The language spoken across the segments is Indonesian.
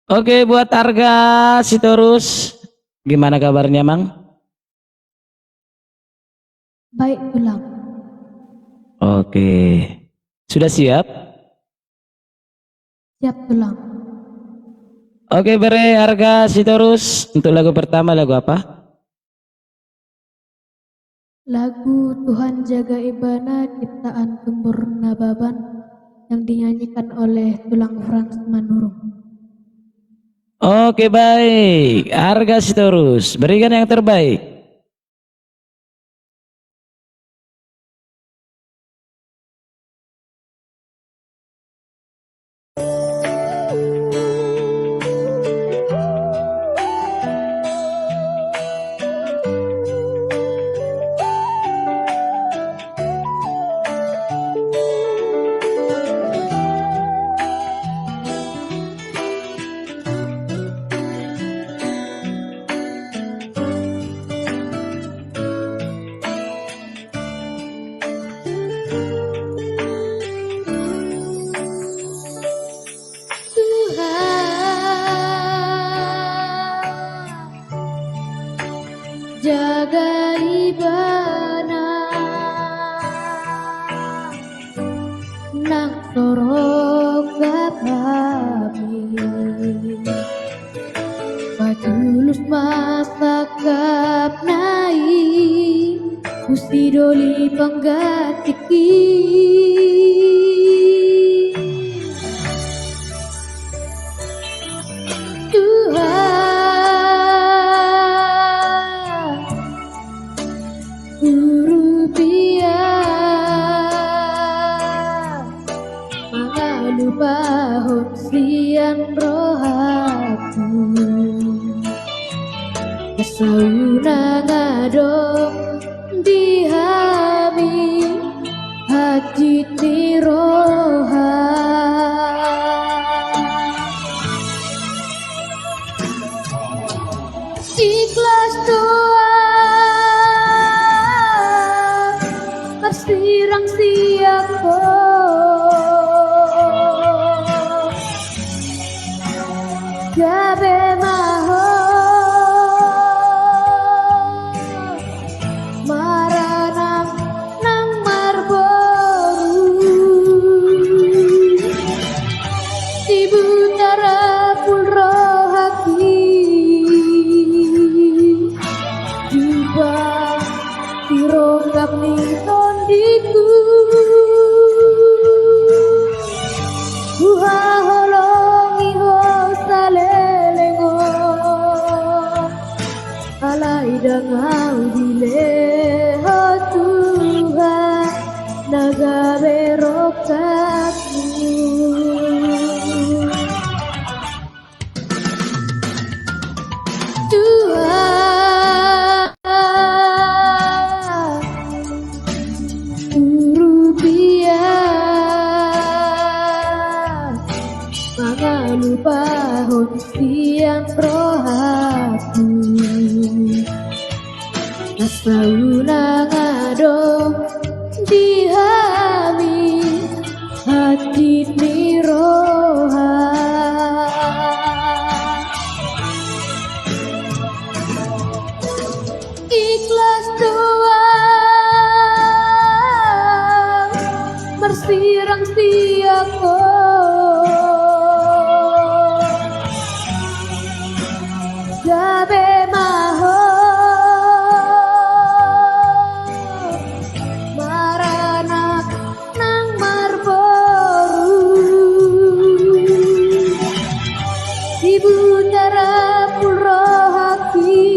Oke, buat Arga Sitorus, gimana kabarnya, Mang? Baik, Tulang. Oke, sudah siap? Siap, Tulang. Oke, Bere Arga Sitorus, untuk lagu pertama lagu apa? Lagu Tuhan Jaga Ibana ciptaan Tumbur Nababan yang dinyanyikan oleh Tulang Frans Manurung. Oke, baik. Arga Sitorus, berikan yang terbaik. Jaga Ibana nang sorok gababi patulus masakap nai Gusti doli panggatiki Bahon siang rohaku kesauna ngadong dihami hati tiroha ikhlas doa tersirang siapku Gabe maho maranang nang marboru Ibu tara pulro haki Juba tirokap ni tondiku Uha holongi ho salelengo alai dangau dile ho Tuhan naga berokatmu Tuhan Bahon siang rohaku nasauna ngadong dihami hati niroha ikhlas doa bersirang siapku Gabe maho maranak nang marboru Ibu tara pulro haki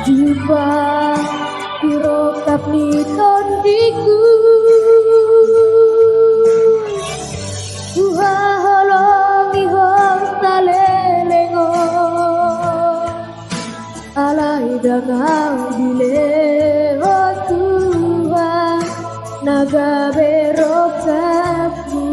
Jumpa pirokap ni tondiku Uha holongi ho salelengo alai dangau dile ho Tuhan naga berokatmu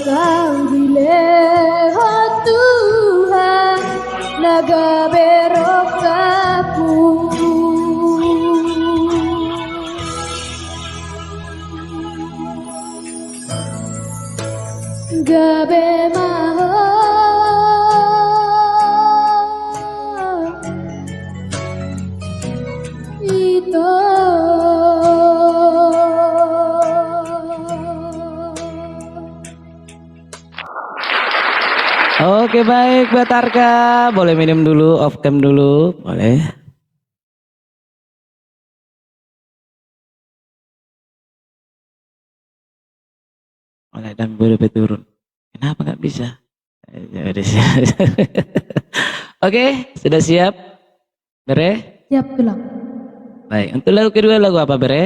kau dileho Tuhan naga berokapu gabe maho ito Oke baik Mbak Tarka, boleh minum dulu, off cam dulu, boleh. Oleh dan boleh turun. Kenapa nggak bisa? Ya udah siap. Oke, sudah siap? Bere? siap tulang. Baik, untuk lagu kedua lagu apa Bere?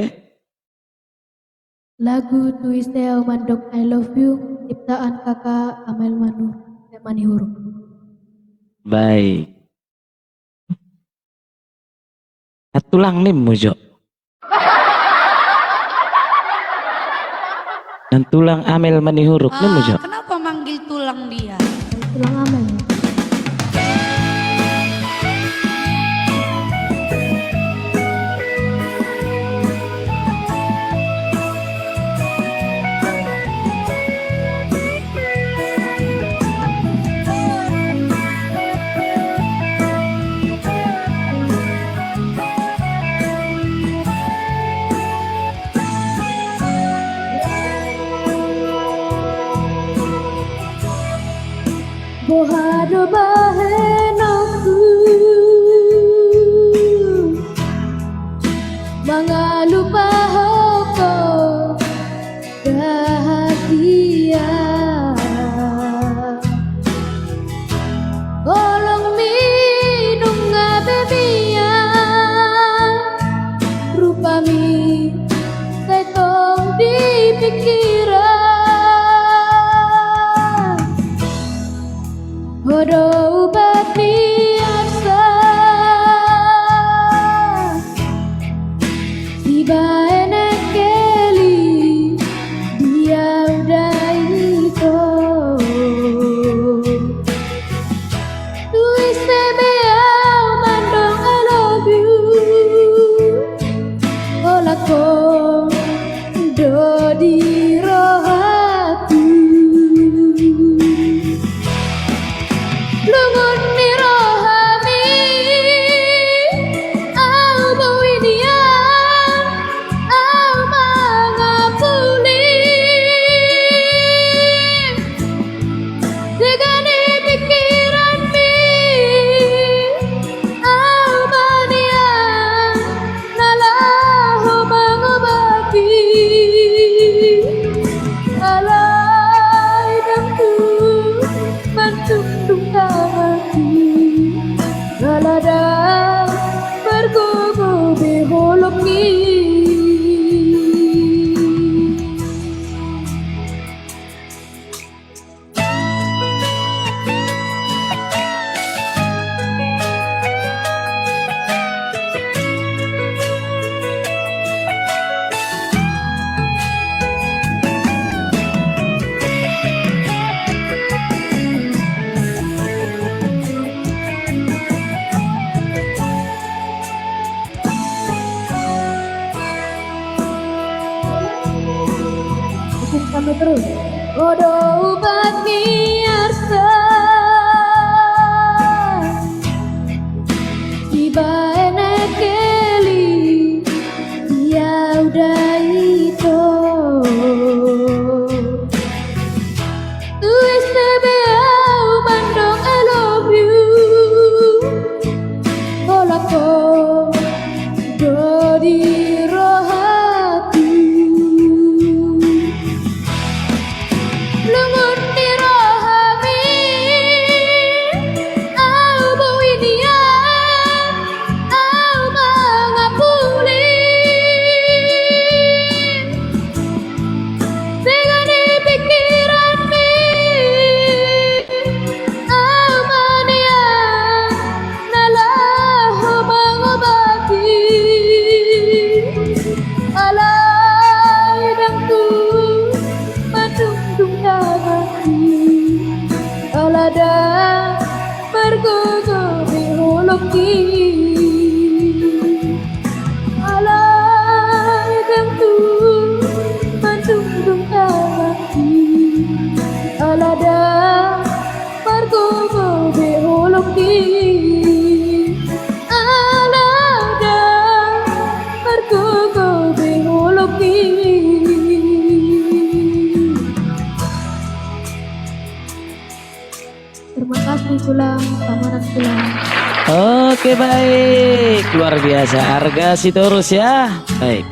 Lagu Tuisteo Mandok I Love You ciptaan kakak Amel Manihuru. Baik. Tulang nih mujo. Dan tulang Amel Manihuruk nih mujo. Kenapa manggil tulang dia? Tulang Amel. Bohado bahenoku Mangalupa hoko Dahagia Olong minum ngabemia Rupami Setong di pikiran Bodo ubat biasa Tiba enek keli Dia udah itu Tuis sebeau mandong I love you Olako do di rohatu alada bergogo biholoki alai tentu mendung kamaki alada bergogo biholoki alada bergogo biholoki. Terima kasih Tulang, Pamanan Tulang. Oke baik, luar biasa Arga Sitorus ya. Baik.